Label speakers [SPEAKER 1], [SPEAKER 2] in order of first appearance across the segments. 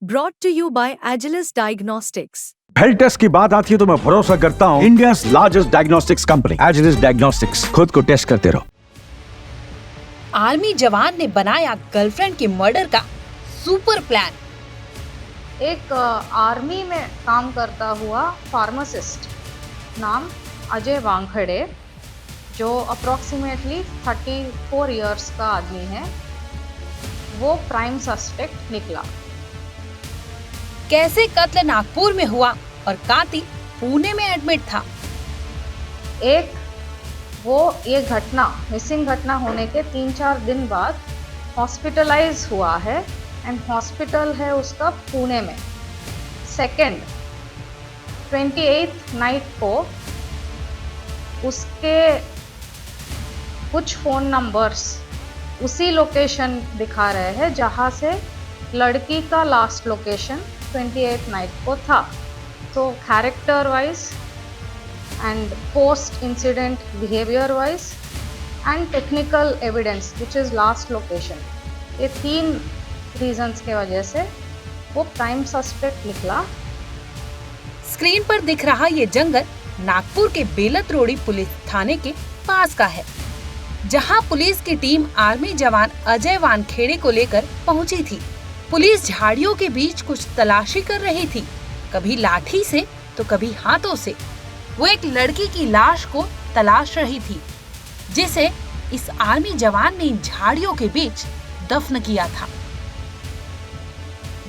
[SPEAKER 1] Brought to you by Agilus Diagnostics.
[SPEAKER 2] Health test की बात आती है तो मैं भरोसा करता हूँ India largest diagnostics company Agilus diagnostics. खुद को टेस्ट करते रहो।
[SPEAKER 3] आर्मी जवान ने बनाया गर्लफ्रेंड के मर्डर का सुपर प्लान।
[SPEAKER 4] एक आर्मी में काम करता हुआ फार्मासिस्ट नाम अजय वानखेड़े, जो अप्रॉक्सीमेटली 34 इयर्स का आदमी है, वो प्राइम सस्पेक्ट निकला।
[SPEAKER 3] कैसे कत्ल नागपुर में हुआ और कातिल पुणे में एडमिट था।
[SPEAKER 4] ये घटना मिसिंग घटना होने के 3-4 दिन बाद हॉस्पिटलाइज हुआ है एंड हॉस्पिटल है उसका पुणे में। सेकेंड 28th नाइट को उसके कुछ फ़ोन नंबर्स उसी लोकेशन दिखा रहे हैं जहाँ से लड़की का लास्ट लोकेशन 28th नाइट को था। तो character wise and post incident behaviour wise and technical evidence which is last location, ये 3 रीजंस के वजह से वो प्राइम सस्पेक्ट निकला।
[SPEAKER 3] स्क्रीन पर दिख रहा ये जंगल नागपुर के बेलत रोडी पुलिस थाने के पास का है, जहां पुलिस की टीम आर्मी जवान अजय वानखेड़े को लेकर पहुंची थी। पुलिस झाड़ियों के बीच कुछ तलाशी कर रही थी, कभी लाठी से तो कभी हाथों से। वो एक लड़की की लाश को तलाश रही थी, जिसे इस आर्मी जवान ने झाड़ियों के बीच दफन किया था।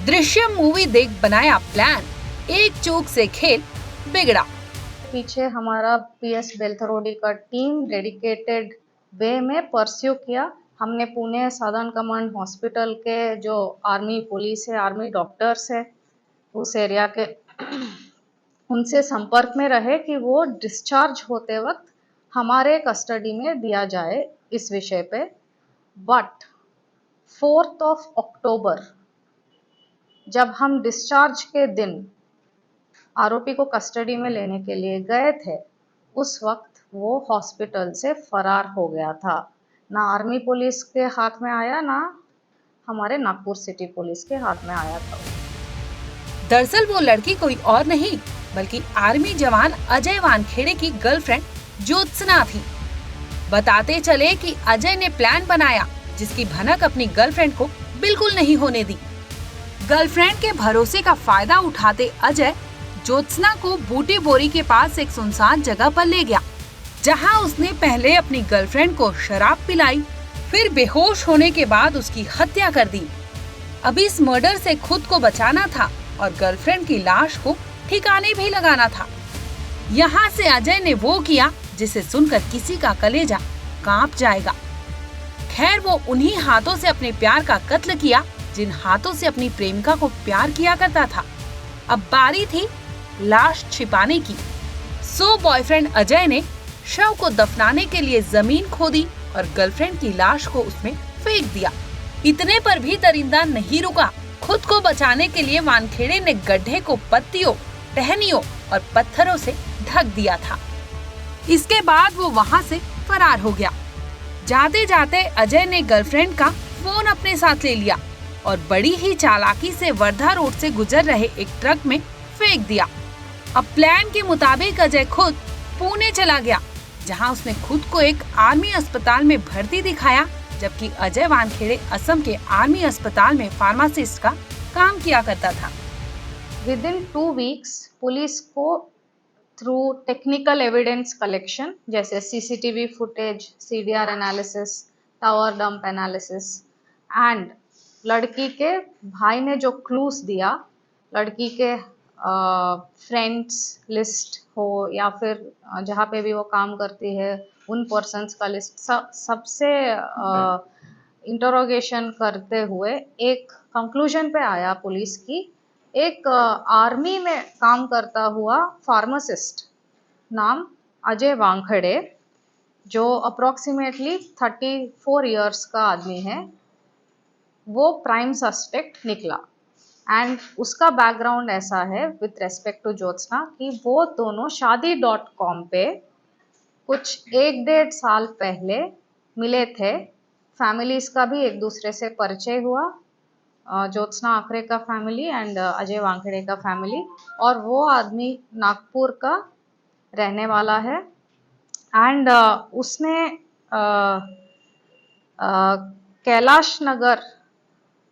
[SPEAKER 3] दृश्यम मूवी देख बनाया प्लान, एक चूक से खेल बिगड़ा।
[SPEAKER 4] पीछे हमारा पीएस बेलथरोडी का टीम डेडिकेटेड वे में परस्यू किया। हमने पुणे सदर्न कमांड हॉस्पिटल के जो आर्मी पुलिस है, आर्मी डॉक्टर्स है उस एरिया के, उनसे संपर्क में रहे कि वो डिस्चार्ज होते वक्त हमारे कस्टडी में दिया जाए इस विषय पे। बट 4 अक्टूबर जब हम डिस्चार्ज के दिन आरोपी को कस्टडी में लेने के लिए गए थे, उस वक्त वो हॉस्पिटल से फरार हो गया था। ना आर्मी पुलिस के हाथ में आया, ना हमारे नागपुर सिटी पुलिस के हाथ में आया था।
[SPEAKER 3] दरअसल वो लड़की कोई और नहीं बल्कि आर्मी जवान अजय वानखेड़े की गर्लफ्रेंड ज्योत्सना थी। बताते चले कि अजय ने प्लान बनाया जिसकी भनक अपनी गर्लफ्रेंड को बिल्कुल नहीं होने दी। गर्लफ्रेंड के भरोसे का फायदा उठाते अजय ज्योत्सना को बूटी बोरी के पास एक सुनसान जगह पर ले गया, जहां उसने पहले अपनी गर्लफ्रेंड को शराब पिलाई, फिर बेहोश होने के बाद उसकी हत्या कर दी। अब इस मर्डर से खुद को बचाना था और गर्लफ्रेंड की लाश को ठिकाने भी लगाना था। यहाँ से अजय ने वो किया जिसे सुनकर किसी का कलेजा कांप जाएगा। खैर, वो उन्हीं हाथों से अपने प्यार का कत्ल किया जिन हाथों से अपनी प्रेमिका को प्यार किया करता था। अब बारी थी लाश छिपाने की। सो बॉयफ्रेंड अजय ने शव को दफनाने के लिए जमीन खोदी और गर्लफ्रेंड की लाश को उसमें फेंक दिया। इतने पर भी दरिंदा नहीं रुका। खुद को बचाने के लिए वानखेड़े ने गड्ढे को पत्तियों, टहनियों और पत्थरों से ढक दिया था। इसके बाद वो वहाँ से फरार हो गया। जाते जाते अजय ने गर्लफ्रेंड का फोन अपने साथ ले लिया और बड़ी ही चालाकी से वर्धा रोड से गुजर रहे एक ट्रक में फेंक दिया। अब प्लान के मुताबिक अजय खुद पुणे चला गया, जहां उसने खुद को एक आर्मी अस्पताल में भर्ती दिखाया, जबकि अजय वानखेड़े असम के आर्मी अस्पताल में फार्मासिस्ट का काम किया करता था।
[SPEAKER 4] विदिन 2 वीक्स पुलिस को थ्रू टेक्निकल एविडेंस कलेक्शन जैसे CCTV footage, CDR analysis, tower dump analysis and लड़की के भाई ने जो क्लूज दिया, लड़की के फ्रेंड्स लिस्ट हो या फिर जहाँ पे भी वो काम करती है उन पर्सन्स का लिस्ट, सबसे इंटरोगेशन करते हुए एक कंक्लूजन पे आया पुलिस की। एक आर्मी में काम करता हुआ फार्मासिस्ट नाम अजय वानखेड़े, जो अप्रॉक्सीमेटली 34 इयर्स का आदमी है, वो प्राइम सस्पेक्ट निकला। एंड उसका बैकग्राउंड ऐसा है विथ रेस्पेक्ट टू ज्योत्सना कि वो दोनों शादी.com पे कुछ 1-1.5 साल पहले मिले थे। फैमिलीज का भी एक दूसरे से परिचय हुआ ज्योत्सना आखरे का फैमिली एंड अजय वानखेड़े का फैमिली, और वो आदमी नागपुर का रहने वाला है। एंड उसने कैलाश नगर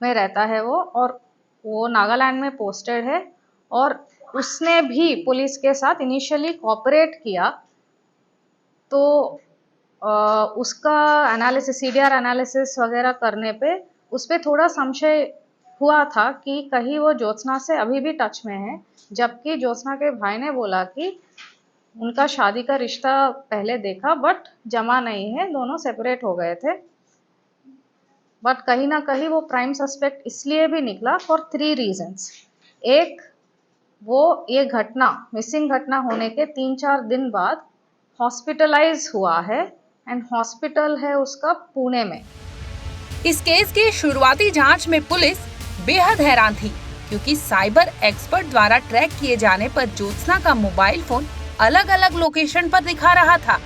[SPEAKER 4] में रहता है वो, और वो नागालैंड में पोस्टेड है। और उसने भी पुलिस के साथ इनिशियली कोऑपरेट किया, तो उसका एनालिसिस, सीडीआर एनालिसिस वगैरह करने पे उस पर थोड़ा संशय हुआ था कि कहीं वो ज्योत्सना से अभी भी टच में है, जबकि ज्योत्सना के भाई ने बोला कि उनका शादी का रिश्ता पहले देखा बट जमा नहीं है, दोनों सेपरेट हो गए थे। बट कहीं ना कहीं वो प्राइम सस्पेक्ट इसलिए भी निकला फॉर 3 रीजंस। एक, वो ये घटना, मिसिंग घटना होने के 3-4 दिन बाद हॉस्पिटलाइज हुआ है, एंड हॉस्पिटल है उसका पुणे में।
[SPEAKER 3] इस केस की शुरुआती जांच में पुलिस बेहद हैरान थी, क्योंकि साइबर एक्सपर्ट द्वारा ट्रैक किए जाने पर ज्योत्सना का मोबाइल फोन अलग अलग लोकेशन पर दिखा रहा था।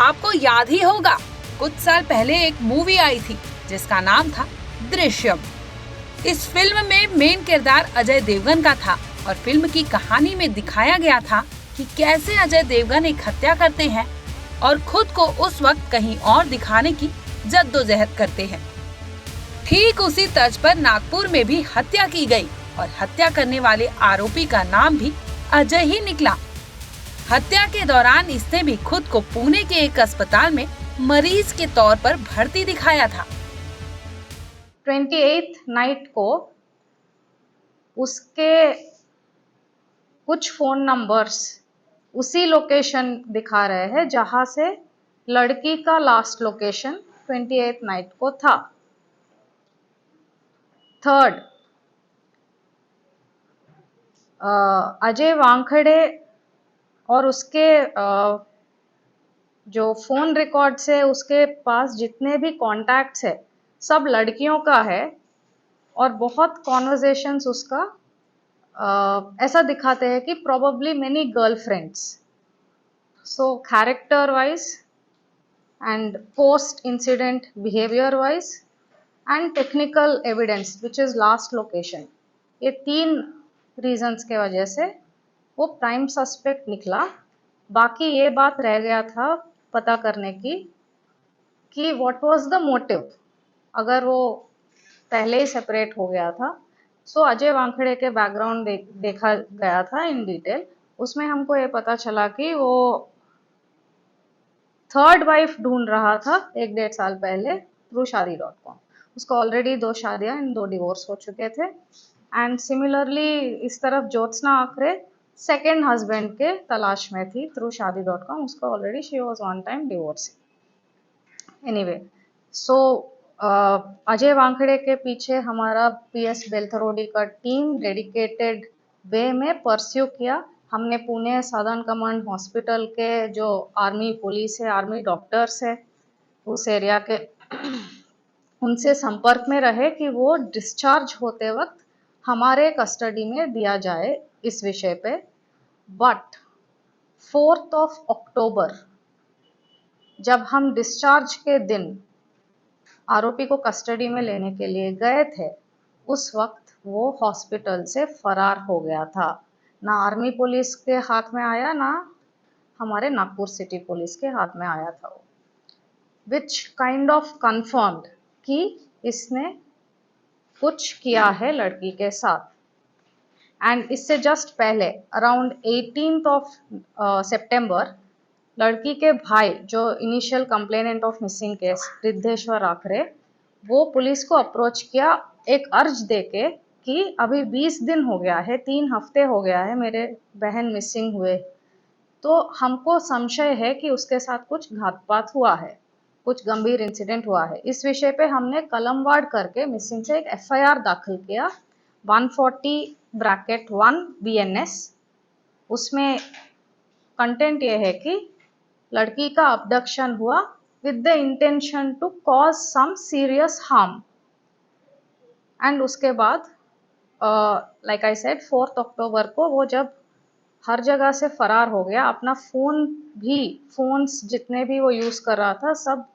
[SPEAKER 3] आपको याद ही होगा, कुछ साल पहले एक मूवी आई थी जिसका नाम था दृश्यम। इस फिल्म में मेन किरदार अजय देवगन का था, और फिल्म की कहानी में दिखाया गया था कि कैसे अजय देवगन एक हत्या करते हैं और खुद को उस वक्त कहीं और दिखाने की जद्दोजहद करते हैं। ठीक उसी तर्ज पर नागपुर में भी हत्या की गई, और हत्या करने वाले आरोपी का नाम भी अजय ही निकला। हत्या के दौरान इसने भी खुद को पुणे के एक अस्पताल में मरीज के तौर पर भर्ती दिखाया था।
[SPEAKER 4] 28th नाइट को उसके कुछ फोन नंबर्स उसी लोकेशन दिखा रहे हैं जहां से लड़की का लास्ट लोकेशन 28th नाइट को था। थर्ड, अजय वानखेड़े और उसके जो फोन रिकॉर्ड्स है, उसके पास जितने भी कॉन्टैक्ट्स है सब लड़कियों का है, और बहुत कॉन्वर्जेशंस उसका ऐसा दिखाते हैं कि probably many girlfriends. So character wise and post incident behaviour wise and technical evidence which is last location, ये 3 रीजंस के वजह से वो प्राइम सस्पेक्ट निकला। बाकी ये बात रह गया था पता करने की कि व्हाट वाज द मोटिव, अगर वो पहले ही सेपरेट हो गया था। सो अजय वानखेड़े के बैकग्राउंड देखा गया था इन डिटेल। उसमें हमको ये पता चला कि वो थर्ड वाइफ ढूंढ रहा था 1-1.5 साल पहले थ्रू shaadi.com। उसको ऑलरेडी 2 शादियां एंड 2 डिवोर्स हो चुके थे। एंड सिमिलरली इस तरफ ज्योत्सना आखरे सेकेंड हस्बैंड के तलाश में थी थ्रू shaadi.com। उसको already she was 1 time divorce. Anyway, so Ajay Wankhede के पीछे हमारा पीएस बेलथरोडी का टीम डेडिकेटेड वे में परस्यू किया। हमने पुणे सदर्न कमांड हॉस्पिटल के जो आर्मी पुलिस है, आर्मी डॉक्टर्स है उस एरिया के, उनसे संपर्क में रहे कि वो डिस्चार्ज होते वक्त हमारे कस्टडी में दिया जाए इस विषय पे। बट 4 अक्टूबर जब हम डिस्चार्ज के दिन आरोपी को कस्टडी में लेने के लिए गए थे, उस वक्त वो हॉस्पिटल से फरार हो गया था। ना आर्मी पुलिस के हाथ में आया, ना हमारे नागपुर सिटी पुलिस के हाथ में आया था वो, विच काइंड ऑफ कंफर्म्ड कि इसने कुछ किया है लड़की के साथ। एंड इससे जस्ट पहले अराउंड 18 सितंबर लड़की के भाई, जो initial complainant of missing case Riddheshwar Akhare, वो पुलिस को अप्रोच किया एक अर्ज देके कि अभी 20 दिन हो गया है, 3 हफ्ते हो गया है मेरे बहन मिसिंग हुए, तो हमको संशय है कि उसके साथ कुछ घातपात हुआ है, कुछ गंभीर इंसिडेंट हुआ है। इस विषय पे हमने कलमवार करके मिसिंग से एक एफआईआर दाखिल किया 140/1 BNS। उसमें कंटेंट ये है कि लड़की का अबडक्शन हुआ with the intention to cause some serious harm. And उसके बाद लाइक आई सेड 4 अक्टूबर को वो जब हर जगह से फरार हो गया, अपना फोन्स जितने भी वो यूज़ कर रहा था सब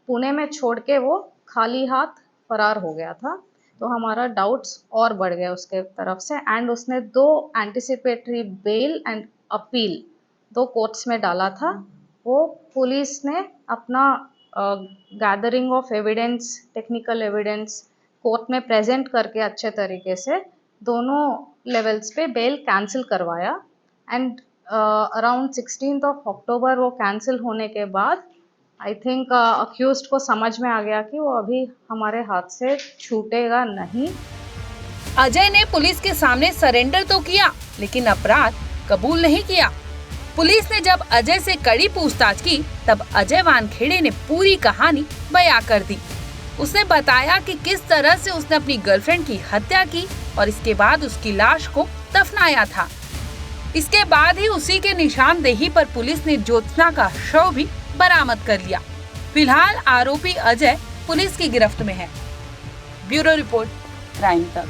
[SPEAKER 4] पुणे में छोड़ के वो खाली हाथ फरार हो गया था। तो हमारा डाउट्स और बढ़ गए उसके तरफ से। एंड उसने 2 anticipatory bell and appeal 2 courts में डाला था। वो पुलिस ने अपना gathering of evidence, technical evidence court में प्रेजेंट करके अच्छे तरीके से दोनों लेवल्स पे बेल कैंसिल करवाया। And around 16th of October वो कैंसिल होने के बाद आई थिंक अक्यूज्ड को समझ में आ गया कि वो अभी हमारे हाथ से छूटेगा नहीं।
[SPEAKER 3] अजय ने पुलिस के सामने सरेंडर तो किया, लेकिन अपराध कबूल नहीं किया। पुलिस ने जब अजय से कड़ी पूछताछ की, तब अजय वानखेड़े ने पूरी कहानी बयां कर दी। उसने बताया कि किस तरह से उसने अपनी गर्लफ्रेंड की हत्या की और इसके बाद उसकी लाश को दफनाया था। इसके बाद ही उसी के निशानदेही पर पुलिस ने ज्योत्सना का शव भी बरामद कर लिया। फिलहाल आरोपी अजय पुलिस की गिरफ्त में है। ब्यूरो रिपोर्ट, क्राइम तक।